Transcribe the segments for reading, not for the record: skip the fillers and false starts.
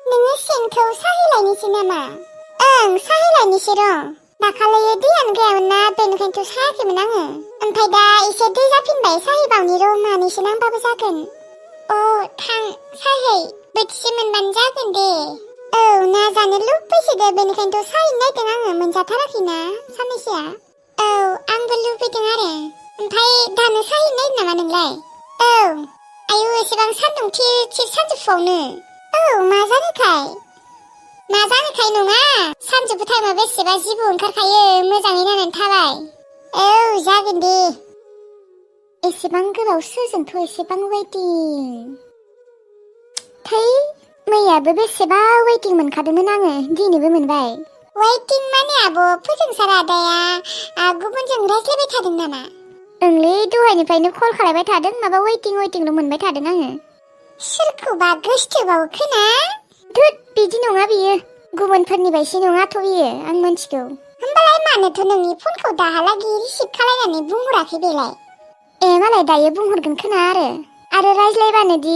नोङो सेनखौ साहैलायनोसै नामा? ओं साहैलायनोसै र'। दाखालि दैयानो गैयामोन ना बेनिखायनोथ' सायाखैमोन आङो। ओमफ्राय दा एसे दै जाफिनबाय साहैबावनि र' मानैसो नांबाबो जागोन। थां साहै बोथिसे मोनबानो जागोन दे। औ ना जानो लुबैसोदो बेनिखायनोथ' साहैनो नागिरदों आङो मोनजाथाराखैना साननैसोआ। औ आंबो लुबैदों आरो। ओमफ्राय दानो साहैनो नागिरदों नामा नोंलाय? औ। आयु एसेबां सान्दुं थिर थिर सानजौफुआवनो। औ मा जानायखाय नङा सानजौफु टाइमाव बेसेबा जिबौ ओंखारखायो मोजाङै नायनानै थाबाय। औ जागोन दे। एसेबां गोबाव सोरजोंथ' एसेबां वेटिं। थै मैयाबो बेसेबा वेटिं मोनखादोंमोन आङो दिनैबो मोनबाय। वेटिं माने आब' फोजोंसार आदाया गुबुनजों रायज्लायबाय थादों नामा? ओंलै दहायनिफ्रायनो कल खालायबाय थादों माबा वेटिंल' मोनबाय थादों आङो। सोरखौबा गोसथोबावो खोना? धुत बिदि नङा बियो गुबुनफोरनि बायदि नङाथ' बियो आं मिथिगौ। होमबालाय मानोथ' नोंनि फनखौ दाहालागि रिसिभ खालायनानै बुंहराखै बेलाय? मालाय दायो बुंहरगोन खोना आरो रायज्लायबानो दि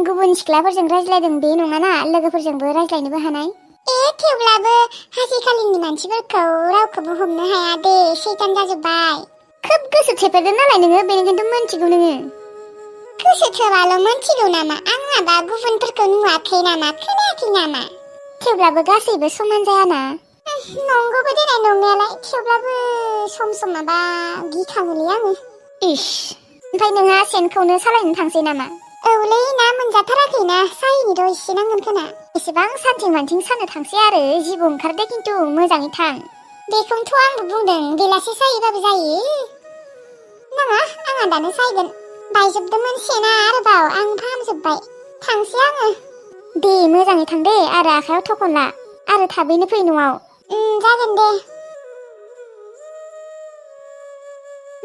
गुबुन सिख्लाफोरजों रायज्लायदों बे नङाना लोगोफोरजोंबो रायज्लायनोबो हानाय। थेवब्लाबो आजिखालिनि मानसिफोरखौ रावखौबो हमनो हाया दे सैतान जाजोब्बाय। खोब गोसो थेफेरदों नालाय नोङो बेनिखायनोथ' मोनथिगौ नोङो। गोसो थोबाल' मोनथिगौ नामा? आं माबा गुबुनफोरखौ नुवाखै नामा खोनायाखै नामा? थेवब्लाबो गासैबो समान जायाना। नंगौबो देनाय नंनायालाय थेवब्लाबो सम सम माबा गिखाङोलै आङो। इस ओमफ्राय नोंहा सेनखौनो सालायनो थांसै नामा? औलै ना मोनजाथाराखैना साहैनोथ' एसे नांगोन खोना। एसेबां सानथिं मानथिं सानो थांसै आरो जिबौ ओंखारदे खिन्थु मोजाङै थां। बेखौनोथ' आंबो बुंदों बेलासि साहैबाबो जायो। नाङा आंहा दानो साहैगोन। बायजोबदोंमोन सेना आरोबाव आं फाहामजोब्बाय। थांसै आङो। दे मोजाङै थां दे आरो आखायाव थखन ला आरो थाबैनो फै न'आव। जागोन दे।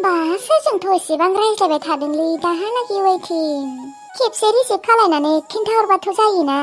बा सोरजोंथ' एसेबां रायज्लायबाय थादोंलै दाहालागि वेटिं। खेबसे रिसिभ खालायनानै खिन्थाहरबाथ' जायोना।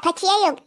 Patiyayong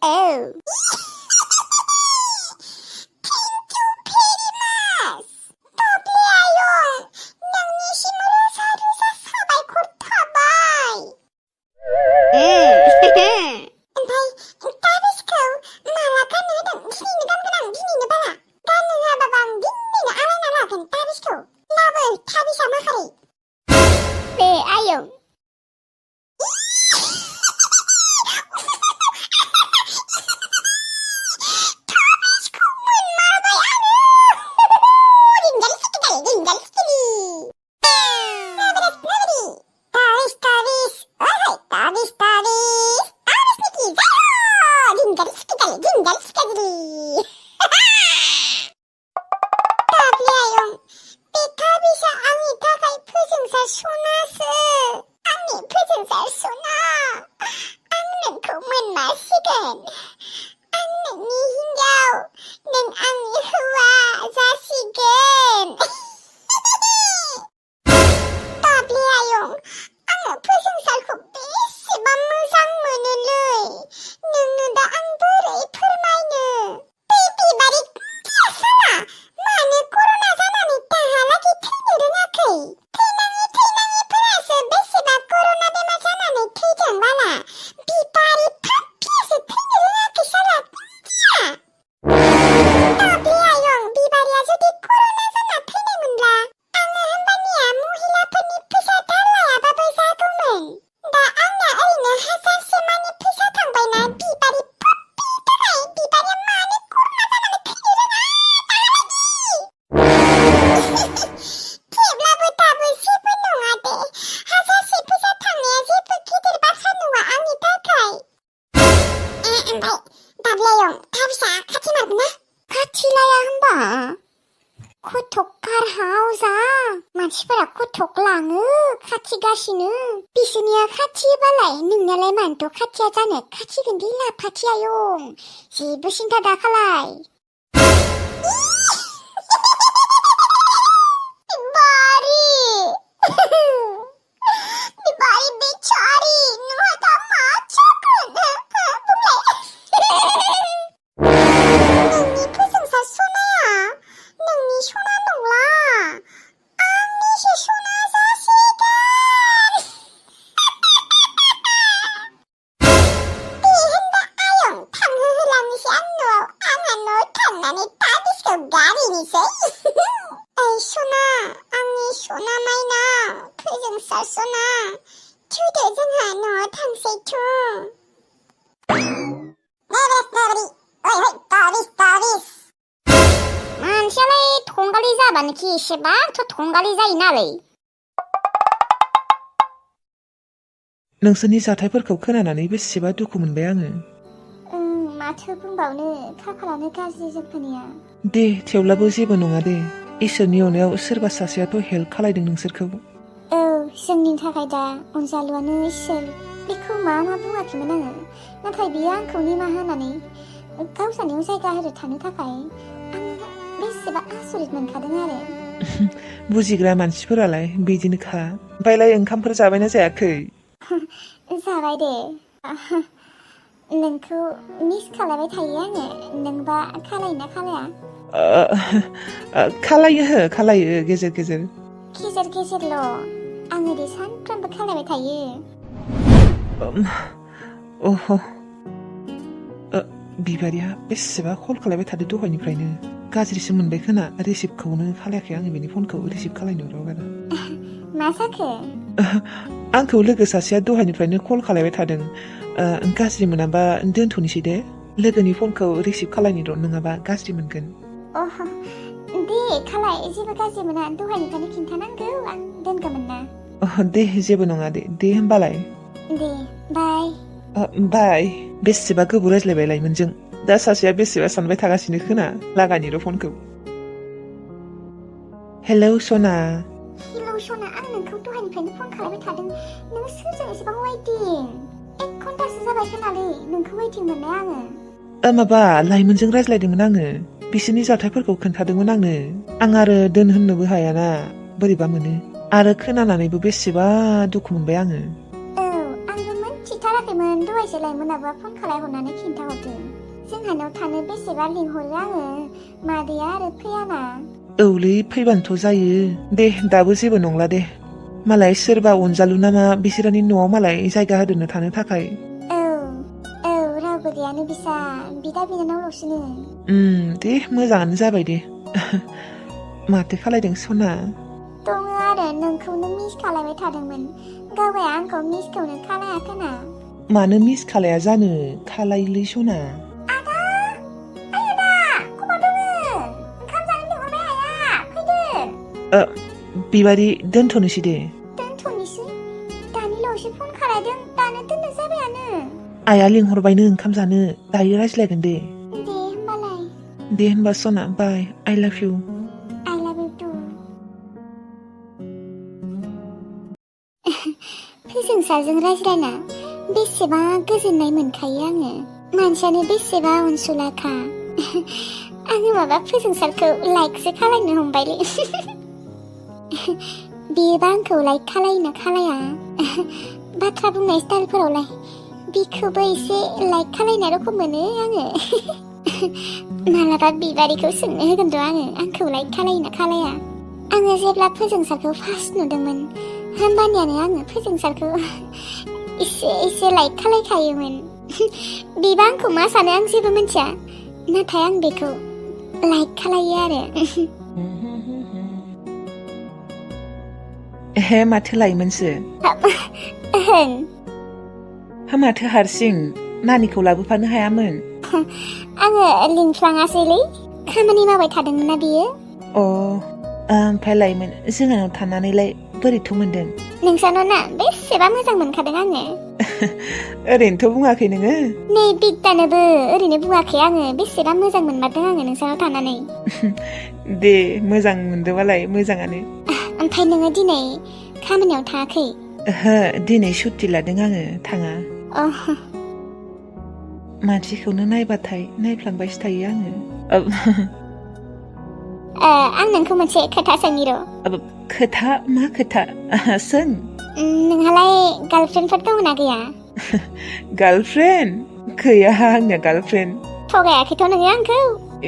बारहावा मानसिफोरा गथ'लाङो खाथिगासिनो बिसोरनिया खाथिबालाय नोंनियालाय मानोथ' खाथिया जानो खाथिगोन दे लाफाथि आयं जेबो सिन्था दाखालाय बारि बारि बेचारी नोंहा दा मा जागोन नोंनि फोजोंसार सनाया नोंनि सना नंला आंनिसो सना जासिगोन दे होनबा आयं थांहोहोलांनोसै आं न'आव आंहा न'आव थांनानै ताबिसखौ गारहैनोसै ओइ सना आंनि सना माइना फोजोंसार सना थुदो जोंहा न'आव थांसै थु मानसियालाय थंगालि जाबानोखि एसेबांथ' थंगालि जायो नालाय नोंसोरनि जाथायफोरखौ खोनानानै बेसेबा दुखु मोनबाय आङो माथो बुंबावनो खाफालानो गाज्रि जोंफोरनिया दे थेवब्लाबो जेबो नङा दे इसोरनि अननायाव सोरबा सासेयाथ' हेल्प खालायदों नोंसोरखौ औ जोंनि थाखाय दा अनजालुआनो इसोर बेखौ मा बुङाखैमोन आङो नाथाय बियो आंखौ निमाहा होनानै गावसानियाव जायगा होनो थानो थाखाय आं बेसेबा आसरित मोनखादों आरो बुजिग्रा मानसिफोरालाय बिदिनोखा ओमफ्रायलाय ओंखामफोर जाबायना जायाखै जाबाय दे नोंखौ मिस खालायबाय थायो आङो नोंबा खालायोना खालाया खालायो गेजेर गेजेर गेजेरल' आङो दे सानफ्रामबो खालायबाय थायो बिबारिया बेसेबा कल खालायबाय थादो दहायनिफ्रायनो गाज्रिसो मोनबाय खोना रिसिभखौनो खालायाखै आङो बेनि फनखौ रिसिभ खालायनो रावगारा मा जाखो आंखौ लोगो सासेया दहायनिफ्रायनो कल खालायबाय थादों गाज्रि मोनाबा दोनथ'नोसै दे लोगोनि फनखौ रिसिभ खालायनो र' नङाबा गाज्रि मोनगोन दे खालाय जेबो गाज्रि मोना दहायनिफ्रायनो खिन्थानांगौ आं दोनगौमोन ना दे जेबो नङा दे होमबालाय दे बाय बाय बेसेबा गोबाव रायज्लायबाय लाइमोनजों दा सासेया बेसेबा सानबाय थागासिनो खोना लागानिर' फनखौ हेलौ सना हेलौ सना आं नोंखौ दहायनिफ्रायनो फन खालामबाय थादों नों सोरजों एसेबां वेटिं 1 घन्टासो जाबाय खोनालै नोंखौ वेटिं मोननाय आङो माबा लाइमोनजों रायज्लायदोंमोन आङो बिसोरनि जाथायफोरखौ खोन्थादोंमोन आंनो आं आरो दोनहोननोबो हायाना बोरैबा मोनो आरो खोनानानैबो बेसेबा दुखु मोनबाय आङो आंबो मोनथिथाराखैमोन दहायसो लाइमोनाबो फन खालायहरनानै खिन्थाहरदों जोंहानाव थानो बेसेबा लिंहरो आङो मादैया आरो फैयाना औलै फैबानोथ' जायो दे दाबो जेबो नंला दे मालाय सोरबा अनजालु नामा बिसोरनि न'आव मालाय जायगा होदोंनो थानो थाखाय औ रावबो गैयानो बिसा बिदा बिनानावल'सोनो दे मोजाङानो जाबाय दे माथो खालायदों सना दङ आरो नोंखौनो मिस खालायबाय थादोंमोन गावगाया आंखौ मिसखौनो खालायाखैना मानो मिस खालाया जानो खालायोलै सना बिबारि दोनथ'नोसै दे दोनथ'नोसै दानिल'सो फन खालायदों दानो दोननो जाबायानो आइया लिंहरबायनो ओंखाम जानो दायो रायज्लायगोन दे होमबालाय दे होनबा सना बाय आइ लाभ इउ टु फोजोंसारजों रायज्लायना बेसेबा गोजोननाय मोनखायो आङो मानसियानो बेसेबा अनसुलाखा आङो माबा फोजोंसारखौ लाइकसो खालायनो हमबायलै बेयोबा आंखौ लाइक खालायोना खालाया बाथ्रा बुंनाय स्टाइलफोरावलाय बिखौबो एसे लाइक खालायनाय रखम मोनो आङो मालाबा बिबारिखौ सोंनो होगोन र' आंखौ लाइक खालायोना खालाया आङो जेब्ला फोजोंसारखौ फार्स्ट नुदोंमोन होमबानियानो आङो फोजोंसारखौ एसे लाइक खालायखायोमोन बिबा आंखौ मा सानो आं जेबो मिथिया नाथाय आं बेखौ लाइक खालायो आरो माथो लाइमोनसो माथो हारसिं नानिखौ लाबोफानो हायामोन आङो लिंफ्लाङासैलै खामानि मावबाय थादोंमोन ना बियो ओमफ्राय लाइमोन जोंनाव थानानैलाय बोरैथ' मोनदों नोंसानाव ना बेसेबा मोजां मोनखादों आङो ओरैनोथ' बुङाखै नोङो नै बिद्दानोबो ओरैनो बुङाखै आङो बेसेबा मोजां मोनमारदों आङो नोंसानाव थानानै दे मोजां मोनदोंबालाय मोजाङानो ओमफ्राय नोङो दिनै खामानियाव थाङाखै? ओहो दिनै सुटि लादों आङो थाङा अ मानसिखौनो नायबाथाय नायफ्लांबायसो थायो आङो आं नोंखौ मोनसे खोथा सोंनि र' खोथा मा खोथा सों नोंहालाय गार्लफ्रेन्डफोर दंना गैया? गार्लफ्रेन्ड गैया आंनिया गार्लफ्रेन्ड थगायाखैथ' नोङो आंखौ?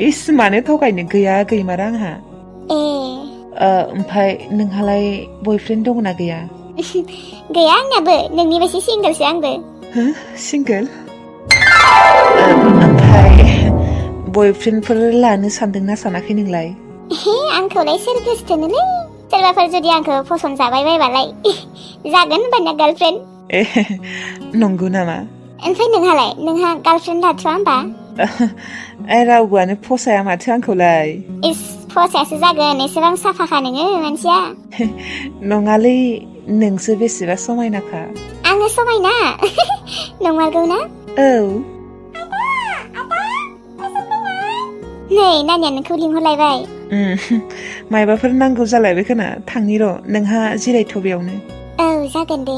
इस मानो थगायनो गैया गैमारा आंहा ए ओमफ्राय नोंहालाय बयफ्रेन्ड दंना गैया? गैया आंनाबो नोंनि बायदि सिंगोलसो आंबो सिंगोल ओमफ्राय बयफ्रेन्डफोर लानो सानदोंना सानाखै नोंलाय? हे आंखौलाय सोर गोसथोनोलै सोरबाफोर जुदि आंखौ फसन जाबाय बायबालाय जागोन होनबाना गार्लफ्रेन्ड ए नंगौ नामा? ओमफ्राय नोंहालाय नोंहा गार्लफ्रेन्ड लाथ'वा होमबा? रावबोआनो फसाया माथो आंखौलाय इस फसायासो जागोन एसेबां साफाखा नोङो मानसिया नङालै नोंसो बेसेबा समायनाखा आङो समायना नंमारगौ ना? औ नै नानिया नोंखौ लिंहरलायबाय मायबाफोर नांगौ जालायबाय खोना थांनि र' नोंहा जिरायथ' बेयावनो औ जागोन दे